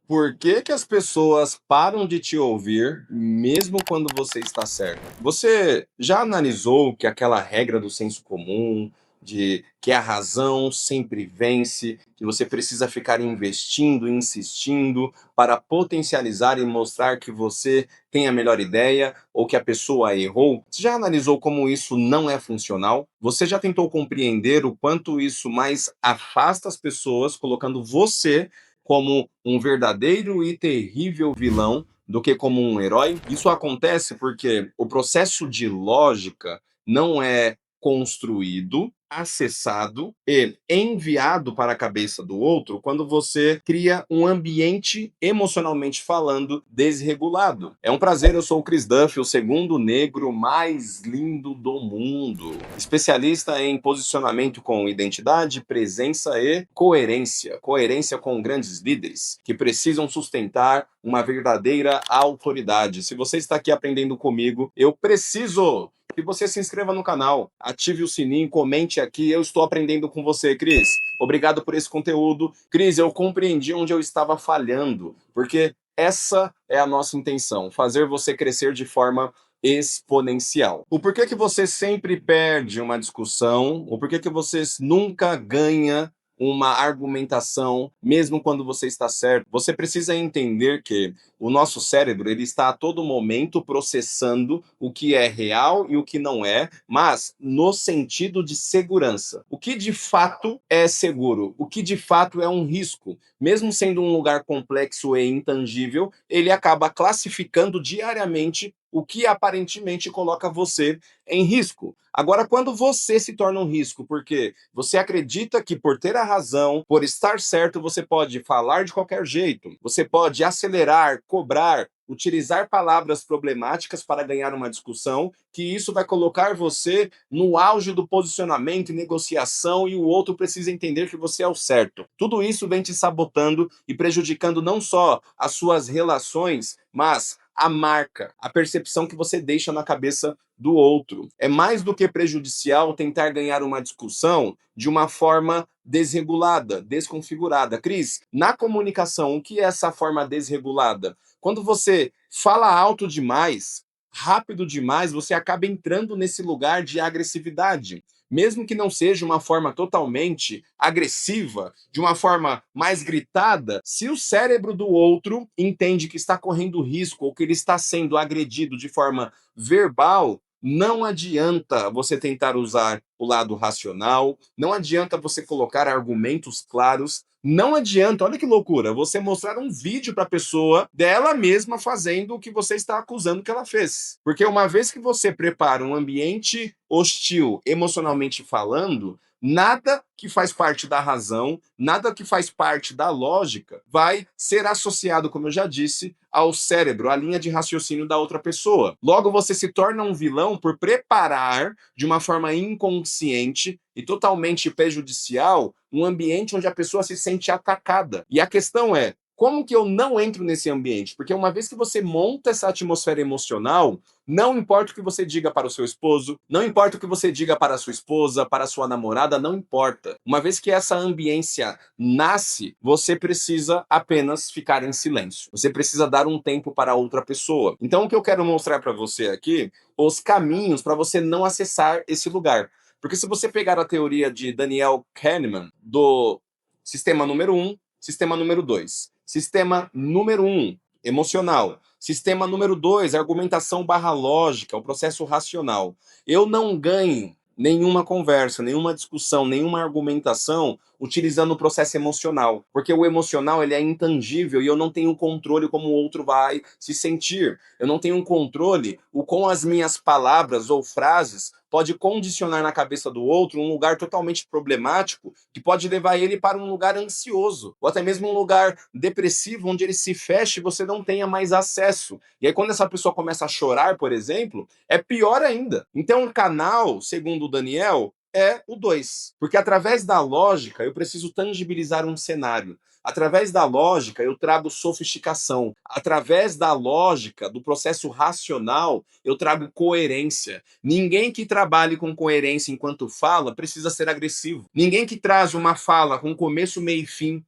Por que que as pessoas param de te ouvir mesmo quando você está certo? Você já analisou que aquela regra do senso comum, de que a razão sempre vence, que você precisa ficar investindo, insistindo para potencializar e mostrar que você tem a melhor ideia ou que a pessoa errou? Você já analisou como isso não é funcional? Você já tentou compreender o quanto isso mais afasta as pessoas, colocando você como um verdadeiro e terrível vilão do que como um herói? Isso acontece porque o processo de lógica não é construído, acessado e enviado para a cabeça do outro quando você cria um ambiente emocionalmente falando desregulado. É um prazer, eu sou o Chris Duff, o segundo negro mais lindo do mundo, especialista em posicionamento com identidade, presença e coerência. Coerência com grandes líderes que precisam sustentar uma verdadeira autoridade. Se você está aqui aprendendo comigo, eu preciso que você se inscreva no canal, ative o sininho, comente aqui. Eu estou aprendendo com você, Cris. Obrigado por esse conteúdo. Cris, eu compreendi onde eu estava falhando, porque essa é a nossa intenção, fazer você crescer de forma exponencial. O porquê que você sempre perde uma discussão, o porquê que você nunca ganha uma argumentação, mesmo quando você está certo. Você precisa entender que o nosso cérebro ele está a todo momento processando o que é real e o que não é, mas no sentido de segurança. O que de fato é seguro? O que de fato é um risco? Mesmo sendo um lugar complexo e intangível, ele acaba classificando diariamente o que aparentemente coloca você em risco. Agora, quando você se torna um risco, porque você acredita que por ter a razão, por estar certo, você pode falar de qualquer jeito, você pode acelerar, cobrar, utilizar palavras problemáticas para ganhar uma discussão, que isso vai colocar você no auge do posicionamento e negociação e o outro precisa entender que você é o certo. Tudo isso vem te sabotando e prejudicando não só as suas relações, mas a marca, a percepção que você deixa na cabeça do outro. É mais do que prejudicial tentar ganhar uma discussão de uma forma desregulada, desconfigurada. Cris, na comunicação, o que é essa forma desregulada? Quando você fala alto demais, rápido demais, você acaba entrando nesse lugar de agressividade. Mesmo que não seja uma forma totalmente agressiva, de uma forma mais gritada, se o cérebro do outro entende que está correndo risco ou que ele está sendo agredido de forma verbal, não adianta você tentar usar o lado racional, não adianta você colocar argumentos claros, não adianta, olha que loucura, você mostrar um vídeo para a pessoa dela mesma fazendo o que você está acusando que ela fez. Porque uma vez que você prepara um ambiente hostil, emocionalmente falando, nada que faz parte da razão, nada que faz parte da lógica vai ser associado, como eu já disse, ao cérebro, à linha de raciocínio da outra pessoa. Logo, você se torna um vilão por preparar de uma forma inconsciente e totalmente prejudicial um ambiente onde a pessoa se sente atacada. E a questão é, como que eu não entro nesse ambiente? Porque uma vez que você monta essa atmosfera emocional, não importa o que você diga para o seu esposo, não importa o que você diga para a sua esposa, para a sua namorada, não importa. Uma vez que essa ambiência nasce, você precisa apenas ficar em silêncio. Você precisa dar um tempo para outra pessoa. Então, o que eu quero mostrar para você aqui, os caminhos para você não acessar esse lugar. Porque se você pegar a teoria de Daniel Kahneman, do sistema número um, sistema número 2. Sistema número um, emocional. Sistema número 2, argumentação barra lógica, o processo racional. Eu não ganho nenhuma conversa, nenhuma discussão, nenhuma argumentação utilizando o processo emocional, porque o emocional ele é intangível e eu não tenho controle como o outro vai se sentir. Eu não tenho controle o com as minhas palavras ou frases pode condicionar na cabeça do outro um lugar totalmente problemático que pode levar ele para um lugar ansioso, ou até mesmo um lugar depressivo, onde ele se fecha e você não tenha mais acesso. E aí, quando essa pessoa começa a chorar, por exemplo, é pior ainda. Então, o canal, segundo o Daniel, é o 2. Porque através da lógica, eu preciso tangibilizar um cenário. Através da lógica, eu trago sofisticação. Através da lógica, do processo racional, eu trago coerência. Ninguém que trabalhe com coerência enquanto fala precisa ser agressivo. Ninguém que traz uma fala com começo, meio e fim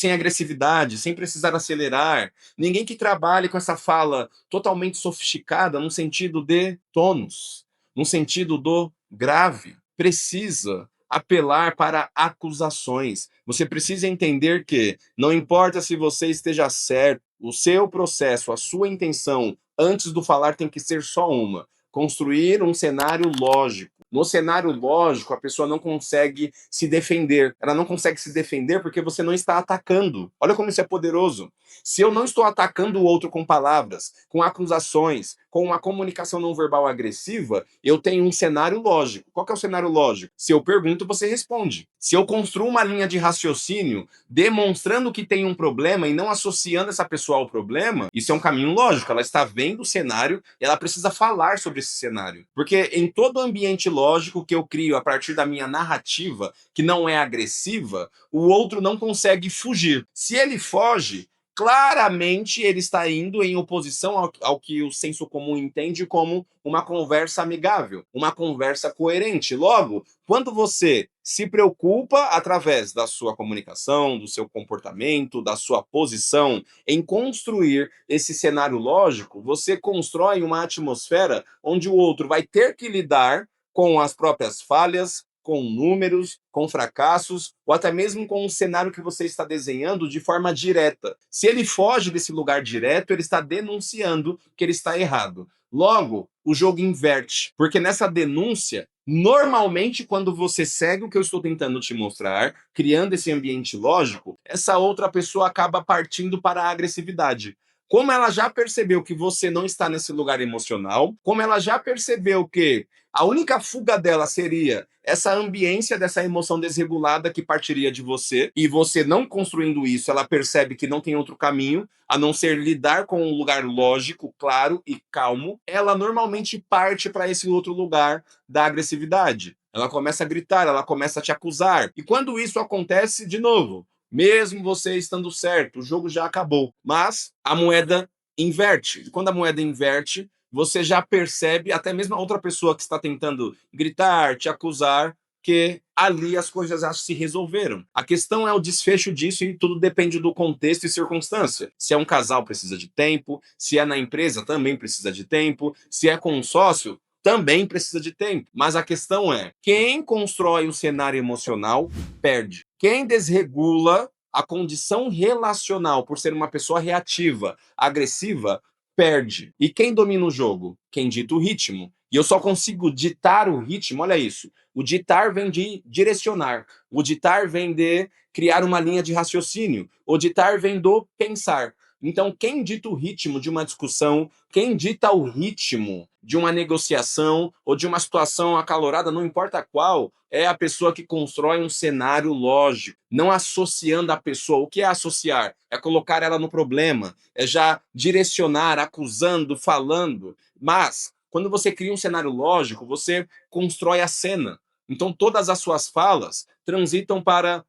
sem agressividade, sem precisar acelerar. Ninguém que trabalhe com essa fala totalmente sofisticada, num sentido de tônus, num sentido do grave, precisa apelar para acusações. Você precisa entender que não importa se você esteja certo, o seu processo, a sua intenção antes do falar tem que ser só uma: construir um cenário lógico. No cenário lógico, a pessoa não consegue se defender. Ela não consegue se defender porque você não está atacando. Olha como isso é poderoso. Se eu não estou atacando o outro com palavras, com acusações, com uma comunicação não verbal agressiva, eu tenho um cenário lógico. Qual que é o cenário lógico? Se eu pergunto, você responde. Se eu construo uma linha de raciocínio demonstrando que tem um problema e não associando essa pessoa ao problema, isso é um caminho lógico. Ela está vendo o cenário e ela precisa falar sobre esse cenário. Porque em todo ambiente lógico que eu crio a partir da minha narrativa, que não é agressiva, o outro não consegue fugir. Se ele foge, claramente ele está indo em oposição ao que o senso comum entende como uma conversa amigável, uma conversa coerente. Logo, quando você se preocupa através da sua comunicação, do seu comportamento, da sua posição em construir esse cenário lógico, você constrói uma atmosfera onde o outro vai ter que lidar com as próprias falhas, com números, com fracassos, ou até mesmo com um cenário que você está desenhando de forma direta. Se ele foge desse lugar direto, ele está denunciando que ele está errado. Logo, o jogo inverte, porque nessa denúncia, normalmente, quando você segue o que eu estou tentando te mostrar, criando esse ambiente lógico, essa outra pessoa acaba partindo para a agressividade. Como ela já percebeu que você não está nesse lugar emocional, como ela já percebeu que a única fuga dela seria essa ambiência dessa emoção desregulada que partiria de você, e você não construindo isso, ela percebe que não tem outro caminho a não ser lidar com um lugar lógico, claro e calmo, ela normalmente parte para esse outro lugar da agressividade. Ela começa a gritar, ela começa a te acusar. E quando isso acontece, de novo, mesmo você estando certo, o jogo já acabou. Mas a moeda inverte. E quando a moeda inverte, você já percebe, até mesmo a outra pessoa que está tentando gritar, te acusar, que ali as coisas já se resolveram. A questão é o desfecho disso e tudo depende do contexto e circunstância. Se é um casal, precisa de tempo. Se é na empresa, também precisa de tempo. Se é com um sócio, também precisa de tempo. Mas a questão é, quem constrói o cenário emocional perde. Quem desregula a condição relacional por ser uma pessoa reativa, agressiva, perde. E quem domina o jogo? Quem dita o ritmo. E eu só consigo ditar o ritmo, olha isso. O ditar vem de direcionar. O ditar vem de criar uma linha de raciocínio. O ditar vem do pensar. Então, quem dita o ritmo de uma discussão, quem dita o ritmo de uma negociação ou de uma situação acalorada, não importa qual, é a pessoa que constrói um cenário lógico, não associando a pessoa. O que é associar? É colocar ela no problema, é já direcionar, acusando, falando. Mas, quando você cria um cenário lógico, você constrói a cena. Então, todas as suas falas transitam para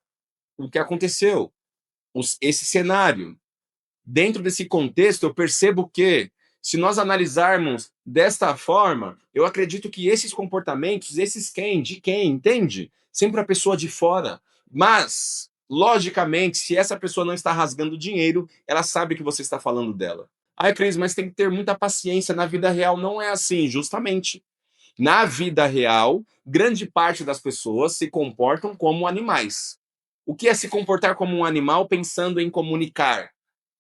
o que aconteceu, esse cenário. Dentro desse contexto, eu percebo que, se nós analisarmos desta forma, eu acredito que esses comportamentos, esses quem, de quem, entende? Sempre a pessoa de fora. Mas, logicamente, se essa pessoa não está rasgando dinheiro, ela sabe que você está falando dela. Ai, Cris, mas tem que ter muita paciência. Na vida real não é assim, justamente. Na vida real, grande parte das pessoas se comportam como animais. O que é se comportar como um animal pensando em comunicar?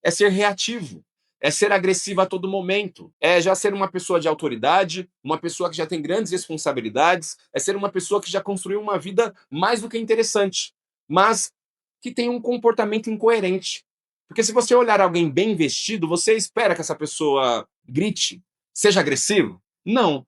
É ser reativo, é ser agressivo a todo momento, é já ser uma pessoa de autoridade, uma pessoa que já tem grandes responsabilidades, é ser uma pessoa que já construiu uma vida mais do que interessante, mas que tem um comportamento incoerente. Porque se você olhar alguém bem vestido, você espera que essa pessoa grite, seja agressivo? Não.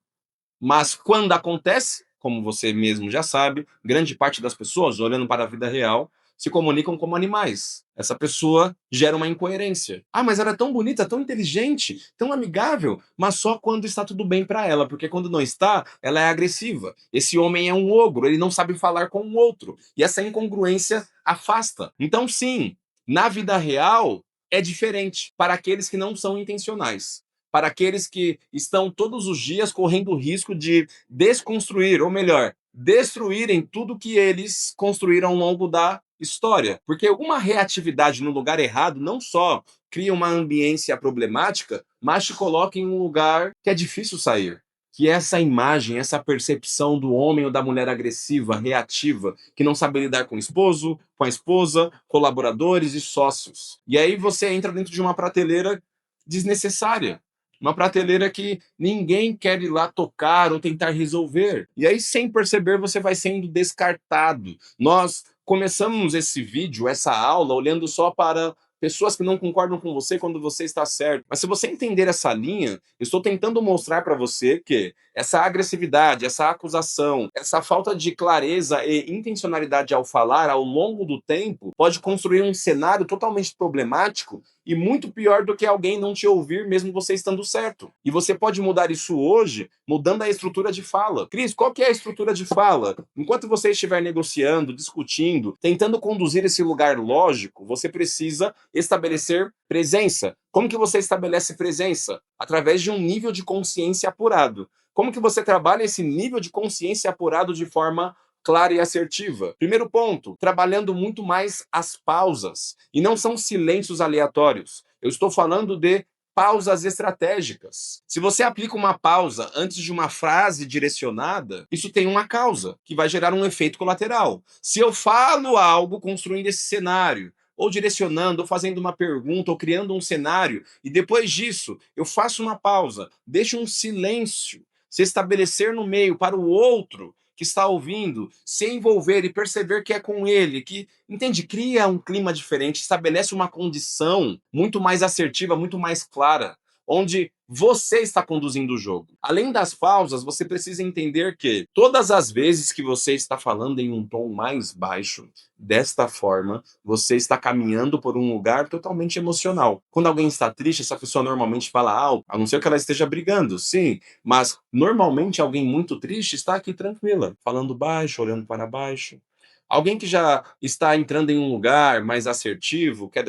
Mas quando acontece, como você mesmo já sabe, grande parte das pessoas, olhando para a vida real, se comunicam como animais. Essa pessoa gera uma incoerência. Ah, mas ela é tão bonita, tão inteligente, tão amigável, mas só quando está tudo bem para ela, porque quando não está, ela é agressiva. Esse homem é um ogro, ele não sabe falar com o outro. E essa incongruência afasta. Então, sim, na vida real é diferente para aqueles que não são intencionais. para aqueles que estão todos os dias correndo o risco de desconstruir, ou melhor, destruírem tudo que eles construíram ao longo da história. Porque uma reatividade no lugar errado não só cria uma ambiência problemática, mas te coloca em um lugar que é difícil sair. Que essa imagem, essa percepção do homem ou da mulher agressiva, reativa, que não sabe lidar com o esposo, com a esposa, colaboradores e sócios. E aí você entra dentro de uma prateleira desnecessária. Uma prateleira que ninguém quer ir lá tocar ou tentar resolver. E aí, sem perceber, você vai sendo descartado. Nós começamos esse vídeo, essa aula, olhando só para pessoas que não concordam com você quando você está certo. Mas se você entender essa linha, eu estou tentando mostrar para você que essa agressividade, essa acusação, essa falta de clareza e intencionalidade ao falar ao longo do tempo pode construir um cenário totalmente problemático e muito pior do que alguém não te ouvir mesmo você estando certo. E você pode mudar isso hoje mudando a estrutura de fala. Cris, qual que é a estrutura de fala? Enquanto você estiver negociando, discutindo, tentando conduzir esse lugar lógico, você precisa estabelecer presença. Como que você estabelece presença? Através de um nível de consciência apurado. Como que você trabalha esse nível de consciência apurado de forma clara e assertiva? Primeiro ponto, trabalhando muito mais as pausas. E não são silêncios aleatórios. Eu estou falando de pausas estratégicas. Se você aplica uma pausa antes de uma frase direcionada, isso tem uma causa, que vai gerar um efeito colateral. Se eu falo algo construindo esse cenário, ou direcionando, ou fazendo uma pergunta, ou criando um cenário, e depois disso eu faço uma pausa, deixo um silêncio se estabelecer no meio para o outro que está ouvindo, se envolver e perceber que é com ele, que, entende, cria um clima diferente, estabelece uma condição muito mais assertiva, muito mais clara, onde você está conduzindo o jogo. Além das pausas, você precisa entender que todas as vezes que você está falando em um tom mais baixo, desta forma, você está caminhando por um lugar totalmente emocional. Quando alguém está triste, essa pessoa normalmente fala alto, a não ser que ela esteja brigando, sim, mas normalmente alguém muito triste está aqui tranquila, falando baixo, olhando para baixo. Alguém que já está entrando em um lugar mais assertivo, quer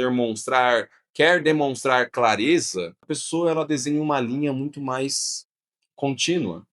demonstrar clareza, a pessoa ela desenha uma linha muito mais contínua.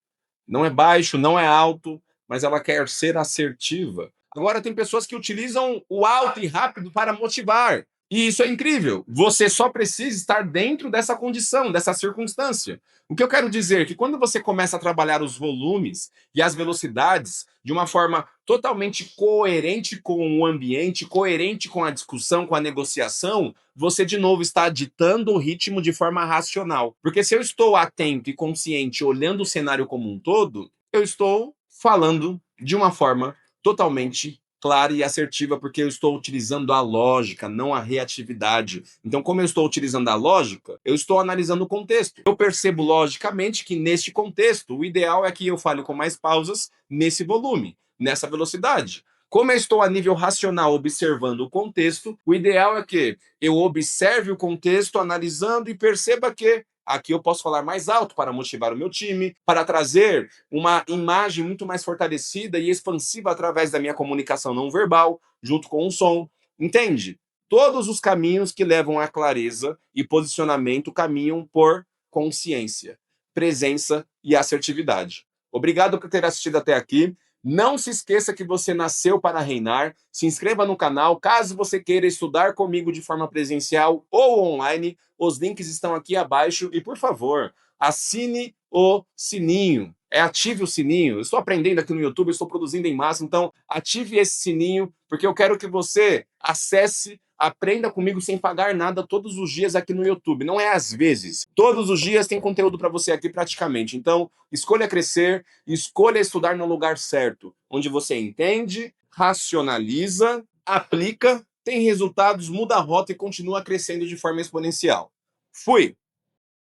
Não é baixo, não é alto, mas ela quer ser assertiva. Agora tem pessoas que utilizam o alto e rápido para motivar. E isso é incrível. Você só precisa estar dentro dessa condição, dessa circunstância. O que eu quero dizer é que quando você começa a trabalhar os volumes e as velocidades de uma forma totalmente coerente com o ambiente, coerente com a discussão, com a negociação, você de novo está ditando o ritmo de forma racional. Porque se eu estou atento e consciente, olhando o cenário como um todo, eu estou falando de uma forma totalmente clara e assertiva, porque eu estou utilizando a lógica, não a reatividade. Então, como eu estou utilizando a lógica, eu estou analisando o contexto. Eu percebo logicamente que neste contexto, o ideal é que eu fale com mais pausas nesse volume, nessa velocidade. Como eu estou a nível racional observando o contexto, o ideal é que eu observe o contexto, analisando e perceba que aqui eu posso falar mais alto para motivar o meu time, para trazer uma imagem muito mais fortalecida e expansiva através da minha comunicação não verbal, junto com o som. Entende? Todos os caminhos que levam à clareza e posicionamento caminham por consciência, presença e assertividade. Obrigado por ter assistido até aqui. Não se esqueça que você nasceu para reinar. Se inscreva no canal caso você queira estudar comigo de forma presencial ou online. Os links estão aqui abaixo. E, por favor, assine o sininho. Ative o sininho. Eu estou aprendendo aqui no YouTube, eu estou produzindo em massa, então ative esse sininho, porque eu quero que você acesse, aprenda comigo sem pagar nada todos os dias aqui no YouTube. Não é às vezes. Todos os dias tem conteúdo para você aqui praticamente. Então, escolha crescer, escolha estudar no lugar certo, onde você entende, racionaliza, aplica, tem resultados, muda a rota e continua crescendo de forma exponencial. Fui!